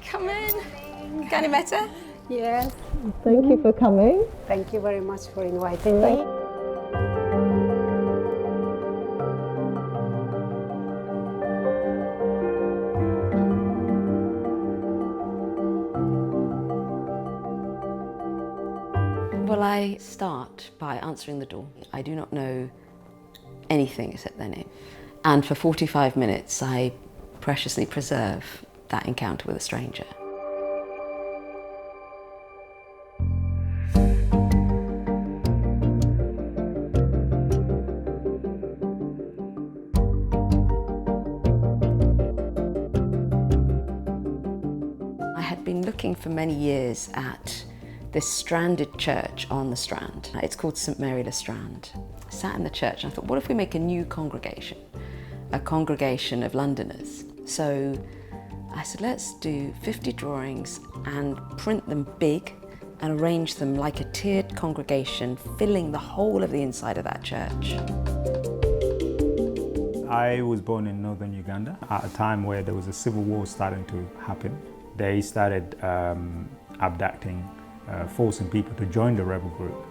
come in. Ganimeta? Yes, thank you for coming. Thank you very much for inviting me. Well, I start by answering the door. I do not know anything except their name. And for 45 minutes, I preciously preserve that encounter with a stranger. I had been looking for many years at this stranded church on the Strand. It's called St Mary le Strand. I sat in the church and I thought, what if we make a new congregation? A congregation of Londoners. So I said, let's do 50 drawings and print them big and arrange them like a tiered congregation, filling the whole of the inside of that church. I was born in northern Uganda at a time where there was a civil war starting to happen. They started abducting, forcing people to join the rebel group.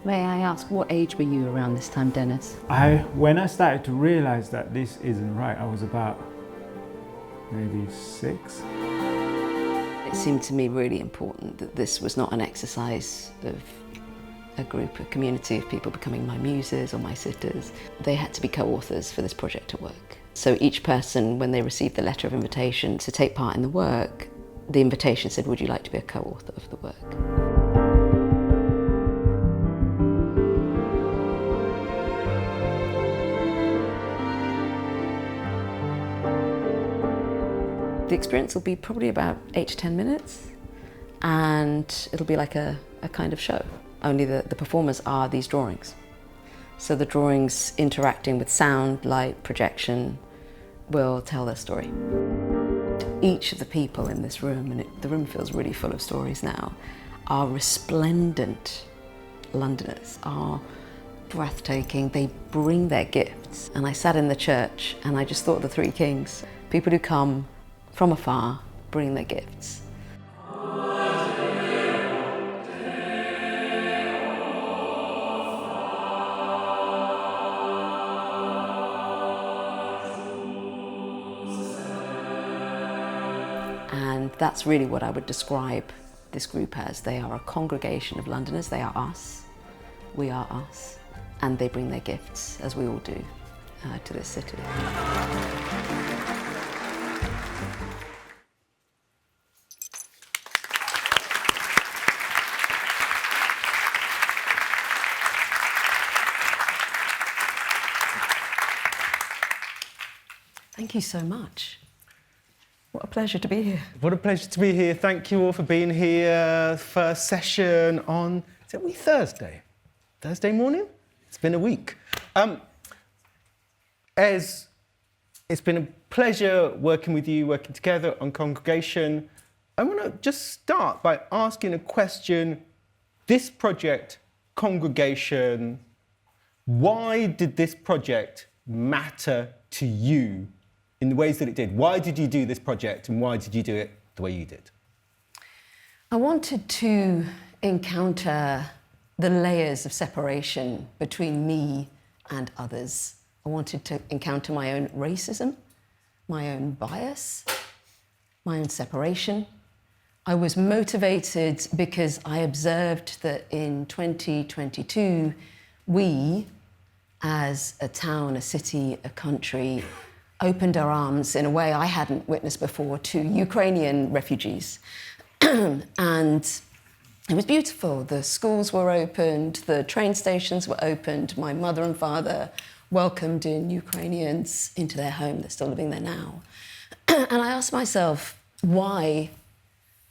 May I ask, what age were you around this time, Dennis? When I started to realize that this isn't right, I was about maybe 6. It seemed to me really important that this was not an exercise of a group, a community of people becoming my muses or my sitters. They had to be co-authors for this project to work. So each person, when they received the letter of invitation to take part in the work, the invitation said, would you like to be a co-author of the work? The experience will be probably about 8 to 10 minutes, and it'll be like a kind of show. Only the performers are these drawings. So the drawings interacting with sound, light, projection will tell their story. Each of the people in this room, and the room feels really full of stories now, are resplendent Londoners, are breathtaking, they bring their gifts. And I sat in the church and I just thought of the 3 kings, people who come from afar, bring their gifts. And that's really what I would describe this group as. They are a congregation of Londoners, they are us, we are us, and they bring their gifts, as we all do, to this city. Thank you so much. What a pleasure to be here. What a pleasure to be here. Thank you all for being here. First session on, is it Thursday? Thursday morning? It's been a week. Es, it's been a pleasure working with you, working together on Congregation. I want to just start by asking a question. This project, Congregation, why did this project matter to you in the ways that it did? Why did you do this project, and why did you do it the way you did? I wanted to encounter the layers of separation between me and others. I wanted to encounter my own racism, my own bias, my own separation. I was motivated because I observed that in 2022, we, as a town, a city, a country, opened our arms in a way I hadn't witnessed before to Ukrainian refugees. And it was beautiful. The schools were opened, the train stations were opened. My mother and father welcomed in Ukrainians into their home. They're still living there now. And I asked myself, why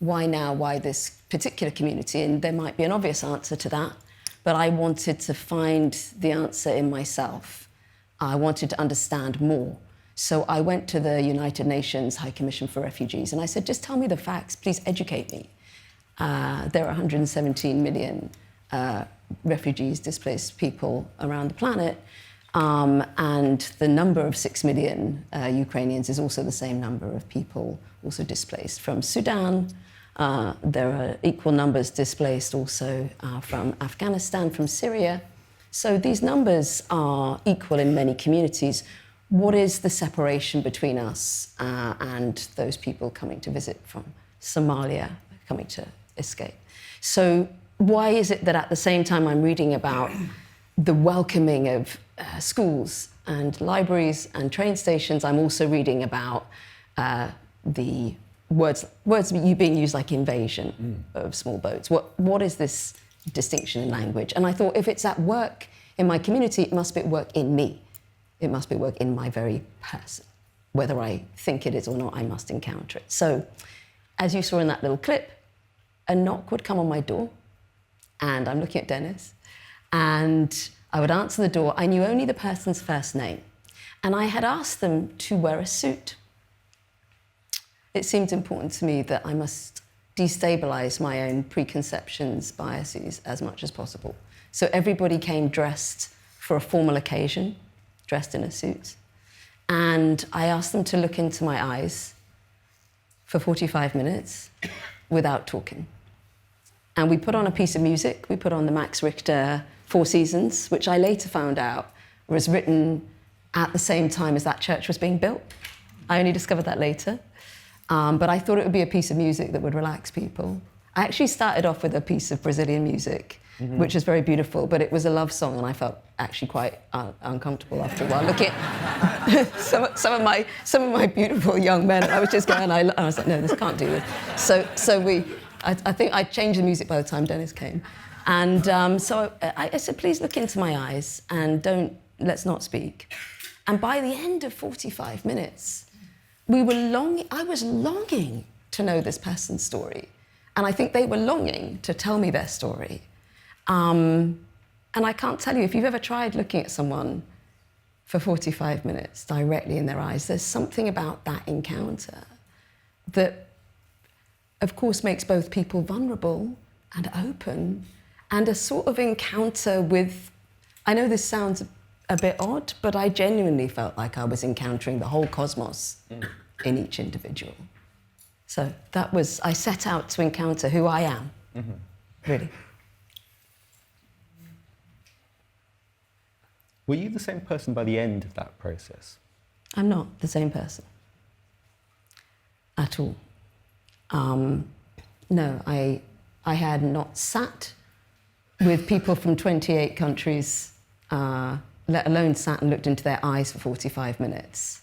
now? Why this particular community? And there might be an obvious answer to that, but I wanted to find the answer in myself. I wanted to understand more. So I went to the United Nations High Commission for Refugees and I said, just tell me the facts, please educate me. There are 117 million refugees, displaced people around the planet. And the number of 6 million Ukrainians is also the same number of people also displaced from Sudan. There are equal numbers displaced also from Afghanistan, from Syria. So these numbers are equal in many communities. What is the separation between us and those people coming to visit from Somalia, coming to escape? So why is it that at the same time I'm reading about the welcoming of schools and libraries and train stations, I'm also reading about the words being used like invasion of small boats? What is this distinction in language? And I thought, if it's at work in my community, it must be at work in me. It must be at work in my very person. Whether I think it is or not, I must encounter it. So, as you saw in that little clip, a knock would come on my door, and I'm looking at Dennis, and I would answer the door. I knew only the person's first name, and I had asked them to wear a suit. It seemed important to me that I must destabilize my own preconceptions, biases, as much as possible. So everybody came dressed for a formal occasion, dressed in a suit. And I asked them to look into my eyes for 45 minutes without talking. And we put on a piece of music. We put on the Max Richter Four Seasons, which I later found out was written at the same time as that church was being built. I only discovered that later. But I thought it would be a piece of music that would relax people. I actually started off with a piece of Brazilian music, which is very beautiful, but it was a love song, and I felt actually quite uncomfortable after a while. Looking at some of my beautiful young men, I was just going, I was like, no, this can't do this. So I think I changed the music by the time Dennis came. And so I said, please look into my eyes and let's not speak. And by the end of 45 minutes, I was longing to know this person's story. And I think they were longing to tell me their story. And I can't tell you, if you've ever tried looking at someone for 45 minutes directly in their eyes, there's something about that encounter that, of course, makes both people vulnerable and open, and a sort of encounter with, I know this sounds a bit odd, but I genuinely felt like I was encountering the whole cosmos in each individual. So I set out to encounter who I am, really. Were you the same person by the end of that process? I'm not the same person at all. No, I had not sat with people from 28 countries, let alone sat and looked into their eyes for 45 minutes.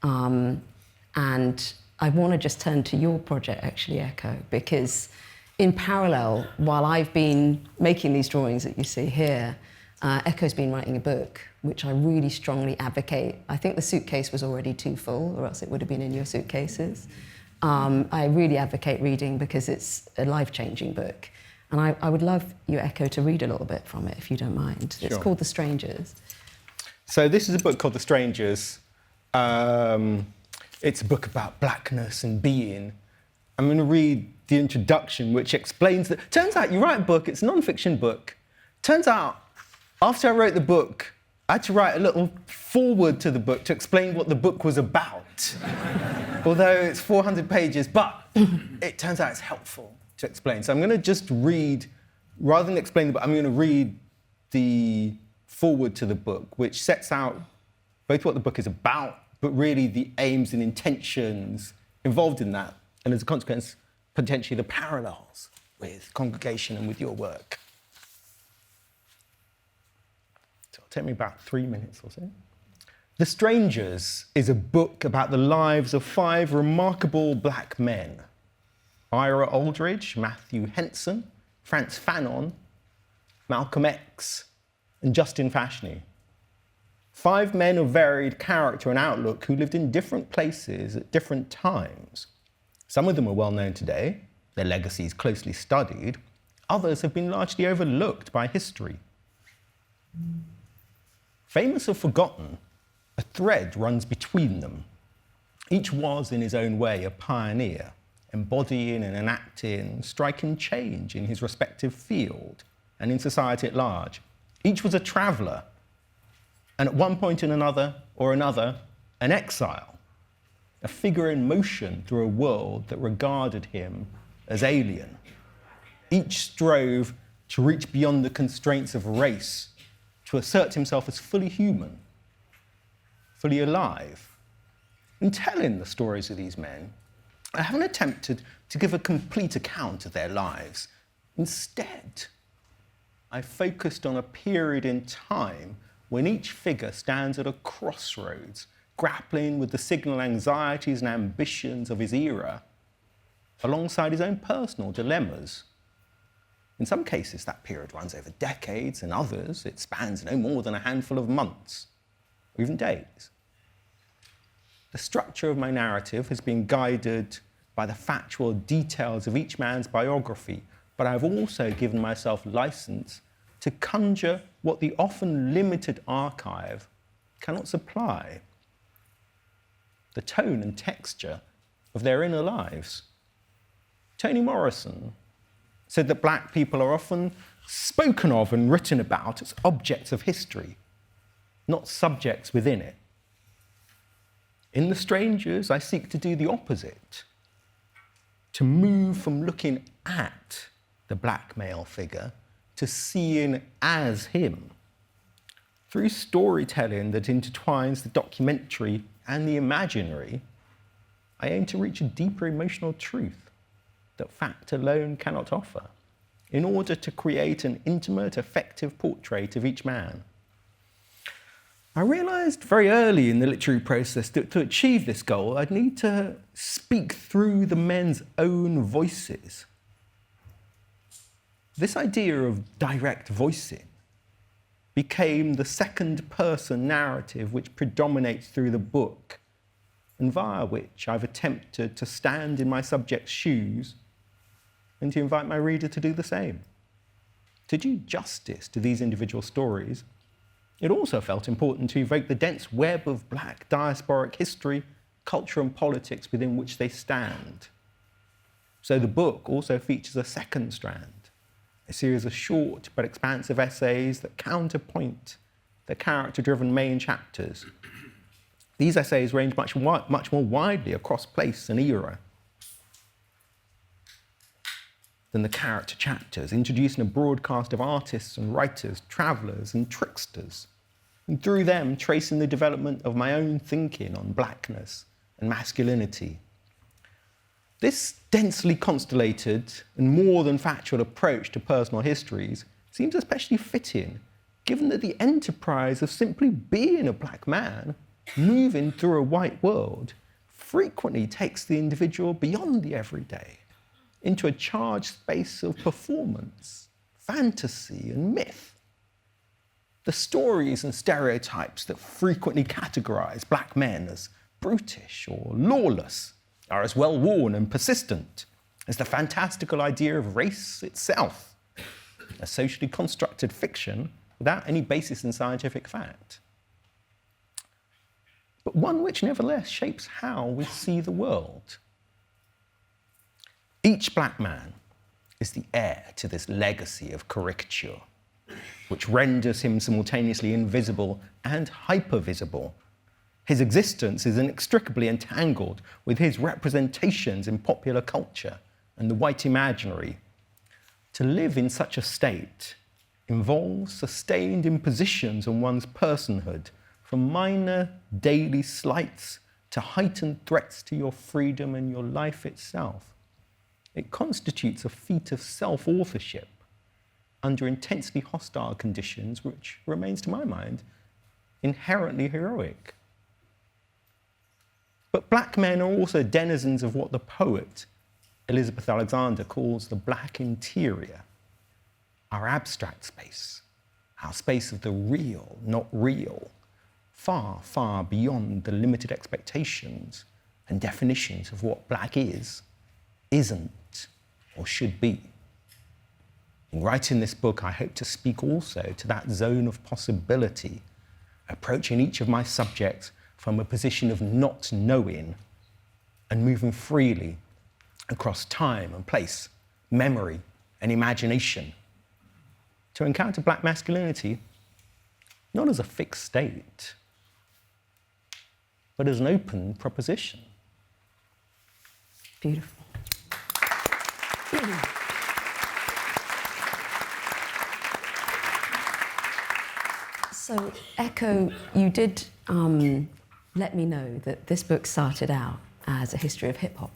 And I want to just turn to your project, actually, Ekow, because in parallel, while I've been making these drawings that you see here, Ekow's been writing a book, which I really strongly advocate. I think the suitcase was already too full, or else it would have been in your suitcases. I really advocate reading because it's a life-changing book. And I would love you, Ekow, to read a little bit from it, if you don't mind. Sure. It's called The Strangers. So this is a book called The Strangers. It's a book about blackness and being. I'm going to read the introduction, which explains that. Turns out you write a book, it's a non-fiction book. Turns out, after I wrote the book, I had to write a little foreword to the book to explain what the book was about. Although it's 400 pages, but it turns out it's helpful to explain. So I'm going to just read, rather than explain the book, I'm going to read the foreword to the book, which sets out both what the book is about, but really the aims and intentions involved in that, and as a consequence, potentially the parallels with congregation and with your work. So it'll take me about 3 minutes or so. The Strangers is a book about the lives of 5 remarkable black men: Ira Aldridge, Matthew Henson, Frantz Fanon, Malcolm X, and Justin Fashanu. 5 men of varied character and outlook who lived in different places at different times. Some of them are well known today, their legacies closely studied. Others have been largely overlooked by history. Famous or forgotten, a thread runs between them. Each was, in his own way, a pioneer, embodying and enacting, striking change in his respective field and in society at large. Each was a traveller, and at one point in another, an exile, a figure in motion through a world that regarded him as alien. Each strove to reach beyond the constraints of race, to assert himself as fully human, fully alive. In telling the stories of these men, I haven't attempted to give a complete account of their lives. Instead, I focused on a period in time when each figure stands at a crossroads, grappling with the signal anxieties and ambitions of his era, alongside his own personal dilemmas. In some cases, that period runs over decades, in others, it spans no more than a handful of months, or even days. The structure of my narrative has been guided by the factual details of each man's biography, but I've also given myself license to conjure what the often limited archive cannot supply: the tone and texture of their inner lives. Toni Morrison said that black people are often spoken of and written about as objects of history, not subjects within it. In The Strangers, I seek to do the opposite, to move from looking at the black male figure to seeing as him. Through storytelling that intertwines the documentary and the imaginary, I aim to reach a deeper emotional truth that fact alone cannot offer, in order to create an intimate, effective portrait of each man. I realized very early in the literary process that to achieve this goal, I'd need to speak through the men's own voices. This idea of direct voicing became the second-person narrative which predominates through the book, and via which I've attempted to stand in my subject's shoes and to invite my reader to do the same. To do justice to these individual stories, it also felt important to evoke the dense web of black diasporic history, culture, and politics within which they stand. So the book also features a second strand, a series of short but expansive essays that counterpoint the character-driven main chapters. These essays range much more widely across place and era than the character chapters, introducing a broadcast of artists and writers, travellers and tricksters, and through them tracing the development of my own thinking on blackness and masculinity. This densely constellated and more than factual approach to personal histories seems especially fitting, given that the enterprise of simply being a black man, moving through a white world, frequently takes the individual beyond the everyday, into a charged space of performance, fantasy, and myth. The stories and stereotypes that frequently categorize black men as brutish or lawless are as well-worn and persistent as the fantastical idea of race itself, a socially constructed fiction without any basis in scientific fact, but one which nevertheless shapes how we see the world. Each black man is the heir to this legacy of caricature, which renders him simultaneously invisible and hypervisible. His existence is inextricably entangled with his representations in popular culture and the white imaginary. To live in such a state involves sustained impositions on one's personhood, from minor daily slights to heightened threats to your freedom and your life itself. It constitutes a feat of self-authorship under intensely hostile conditions, which remains, to my mind, inherently heroic. But black men are also denizens of what the poet Elizabeth Alexander calls the black interior, our abstract space, our space of the real, not real, far, far beyond the limited expectations and definitions of what black is, isn't, or should be. In writing this book, I hope to speak also to that zone of possibility, approaching each of my subjects from a position of not knowing and moving freely across time and place, memory and imagination. To encounter black masculinity not as a fixed state, but as an open proposition. Beautiful. So, Ekow, you did let me know that this book started out as a history of hip hop.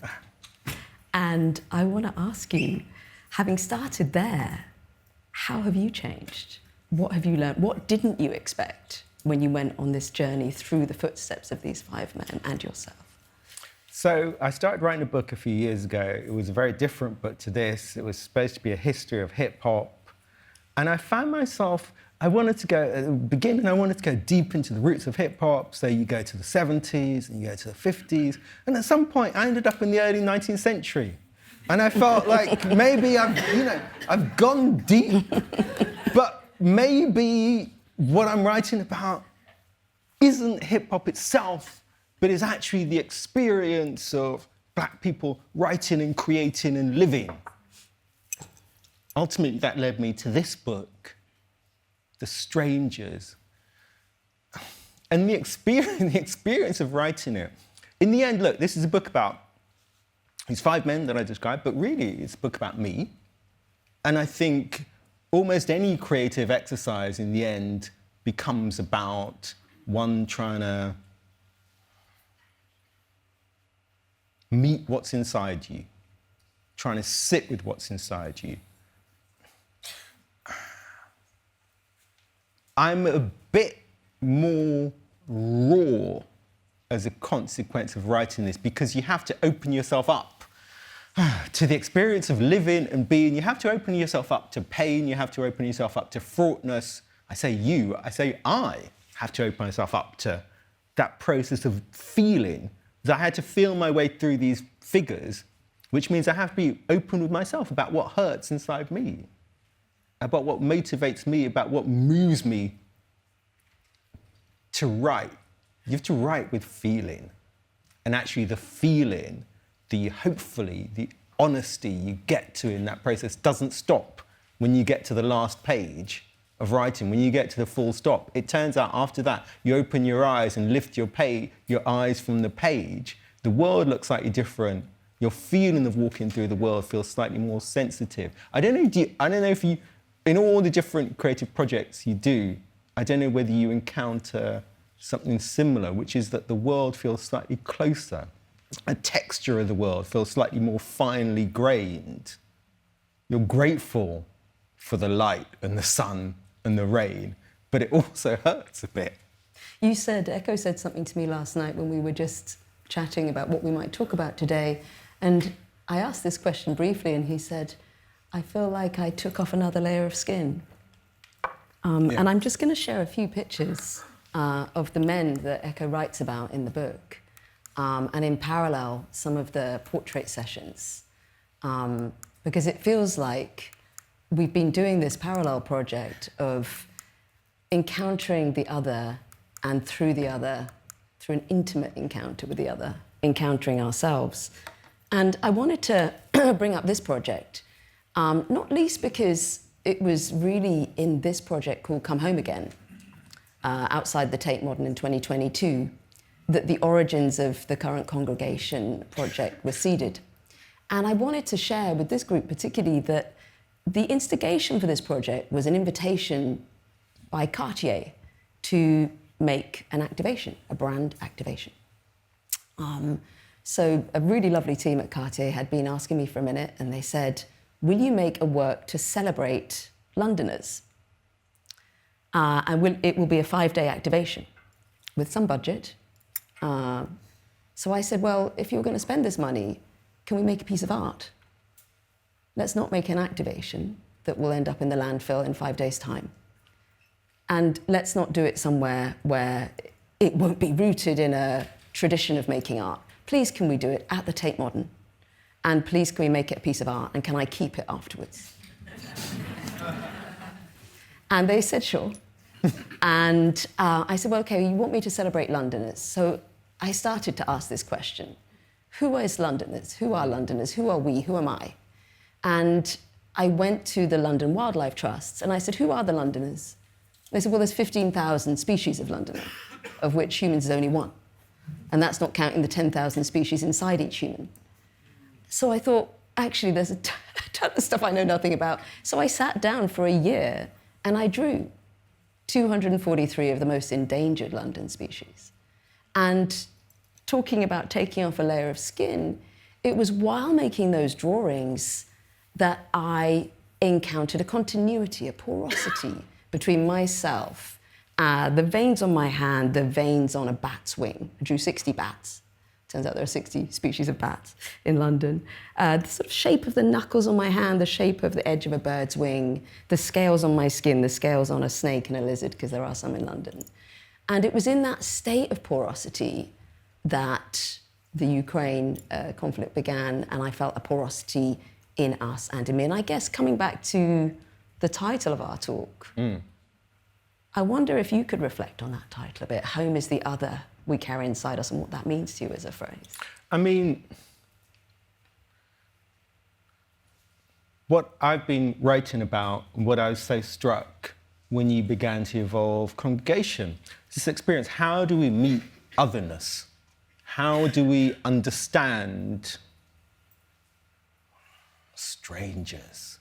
And I want to ask you, having started there, how have you changed? What have you learned? What didn't you expect when you went on this journey through the footsteps of these 5 men and yourself? So I started writing a book a few years ago. It was a very different book to this. It was supposed to be a history of hip hop. And I found myself, I wanted to go, at the beginning, I wanted to go deep into the roots of hip hop. So you go to the 70s and you go to the 50s. And at some point, I ended up in the early 19th century. And I felt like maybe I've gone deep, but maybe what I'm writing about isn't hip hop itself, but is actually the experience of Black people writing and creating and living. Ultimately, that led me to this book, The Strangers. And the experience of writing it. In the end, look, this is a book about these 5 men that I described, but really it's a book about me. And I think almost any creative exercise in the end becomes about one trying to meet what's inside you, trying to sit with what's inside you. I'm a bit more raw as a consequence of writing this, because you have to open yourself up to the experience of living and being. You have to open yourself up to pain. You have to open yourself up to fraughtness. I say I have to open myself up to that process of feeling. I had to feel my way through these figures, which means I have to be open with myself about what hurts inside me, about what motivates me, about what moves me to write. You have to write with feeling. And actually the feeling, the honesty you get to in that process doesn't stop when you get to the last page of writing, when you get to the full stop. It turns out after that, you open your eyes and lift your eyes from the page, the world looks slightly different. Your feeling of walking through the world feels slightly more sensitive. I don't know if you, in all the different creative projects you do, I don't know whether you encounter something similar, which is that the world feels slightly closer. A texture of the world feels slightly more finely grained. You're grateful for the light and the sun and the rain, but it also hurts a bit. Ekow said something to me last night when we were just chatting about what we might talk about today, and I asked this question briefly, and he said, I feel like I took off another layer of skin. And I'm just going to share a few pictures of the men that Ekow writes about in the book, and in parallel, some of the portrait sessions, because it feels like we've been doing this parallel project of encountering the other, and through the other, through an intimate encounter with the other, encountering ourselves. And I wanted to bring up this project, not least because it was really in this project called Come Home Again, outside the Tate Modern in 2022, that the origins of the current congregation project were seeded. And I wanted to share with this group particularly that the instigation for this project was an invitation by Cartier to make an activation, a brand activation. So a really lovely team at Cartier had been asking me for a minute, and they said, will you make a work to celebrate Londoners? And it will be a 5-day activation with some budget. So I said, well, if you're going to spend this money, can we make a piece of art? Let's not make an activation that will end up in the landfill in 5 days' time. And let's not do it somewhere where it won't be rooted in a tradition of making art. Please, can we do it at the Tate Modern? And please, can we make it a piece of art? And can I keep it afterwards? And they said, sure. And I said, well, OK, you want me to celebrate Londoners. So I started to ask this question. Who is Londoners? Who are Londoners? Who are we? Who am I? And I went to the London Wildlife Trusts and I said, who are the Londoners? They said, well, there's 15,000 species of Londoner, of which humans is only one. And that's not counting the 10,000 species inside each human. So I thought, actually, there's a ton of stuff I know nothing about. So I sat down for a year and I drew 243 of the most endangered London species. And talking about taking off a layer of skin, it was while making those drawings that I encountered a continuity, a porosity between myself, the veins on my hand, the veins on a bat's wing. I drew 60 bats. Turns out there are 60 species of bats in London. The sort of shape of the knuckles on my hand, the shape of the edge of a bird's wing, the scales on my skin, the scales on a snake and a lizard, because there are some in London. And it was in that state of porosity that the Ukraine conflict began, and I felt a porosity in us and in me. And I guess coming back to the title of our talk, I wonder if you could reflect on that title a bit. Home is the other we carry inside us, and what that means to you as a phrase. I mean, what I've been writing about, what I was so struck when you began to evolve congregation, this experience, how do we meet otherness? How do we understand strangers?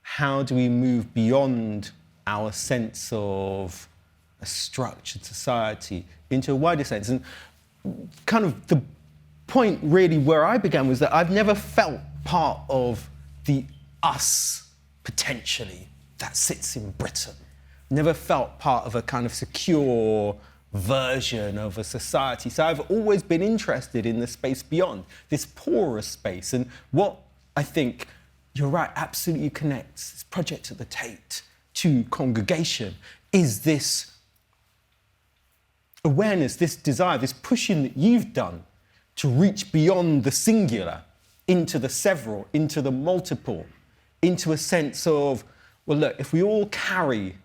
How do we move beyond our sense of a structured society into a wider sense? And kind of the point really where I began was that I've never felt part of the us, potentially, that sits in Britain. Never felt part of a kind of secure version of a society. So I've always been interested in the space beyond, this porous space. And what I think, you're right, absolutely connects this project at the Tate to congregation is this awareness, this desire, this pushing that you've done to reach beyond the singular into the several, into the multiple, into a sense of, well, look, if we all carry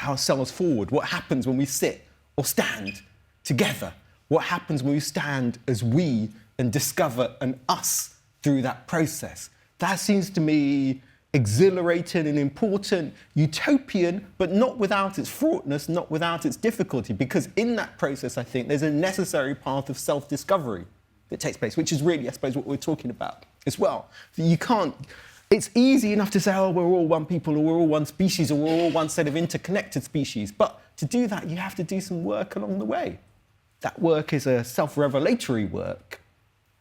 ourselves forward, what happens when we sit or stand together? What happens when we stand as we and discover an us through that process? That seems to me exhilarating and important, utopian, but not without its fraughtness, not without its difficulty, because in that process, I think, there's a necessary path of self-discovery that takes place, which is really, I suppose, what we're talking about as well. You can't, it's easy enough to say, oh, we're all one people, or we're all one species, or we're all one set of interconnected species, but to do that, you have to do some work along the way. That work is a self-revelatory work,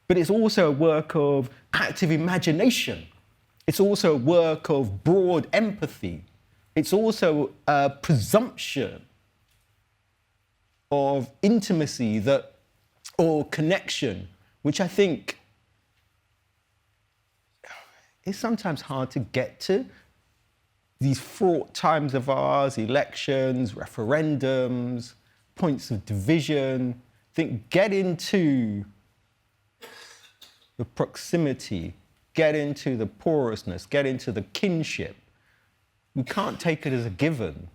but it's also a work of active imagination. It's also a work of broad empathy. It's also a presumption of intimacy that, or connection, which I think is sometimes hard to get to. These fraught times of ours, elections, referendums, points of division, I think get into the proximity, get into the porousness, get into the kinship. We can't take it as a given.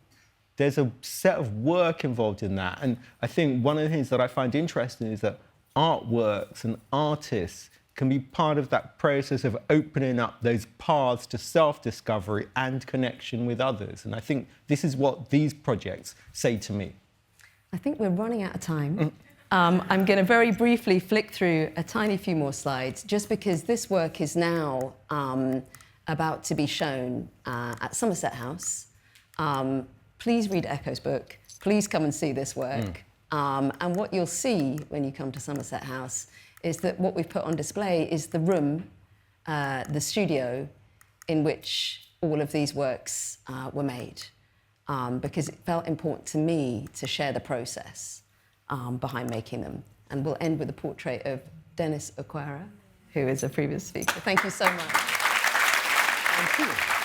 There's a set of work involved in that. And I think one of the things that I find interesting is that artworks and artists can be part of that process of opening up those paths to self-discovery and connection with others. And I think this is what these projects say to me. I think we're running out of time. I'm going to very briefly flick through a tiny few more slides, just because this work is now about to be shown at Somerset House. Please read Ekow's book. Please come and see this work. And what you'll see when you come to Somerset House is that what we've put on display is the room, the studio, in which all of these works were made, because it felt important to me to share the process behind making them. And we'll end with a portrait of Dennis Okwara, who is a previous speaker. Thank you so much. Thank you.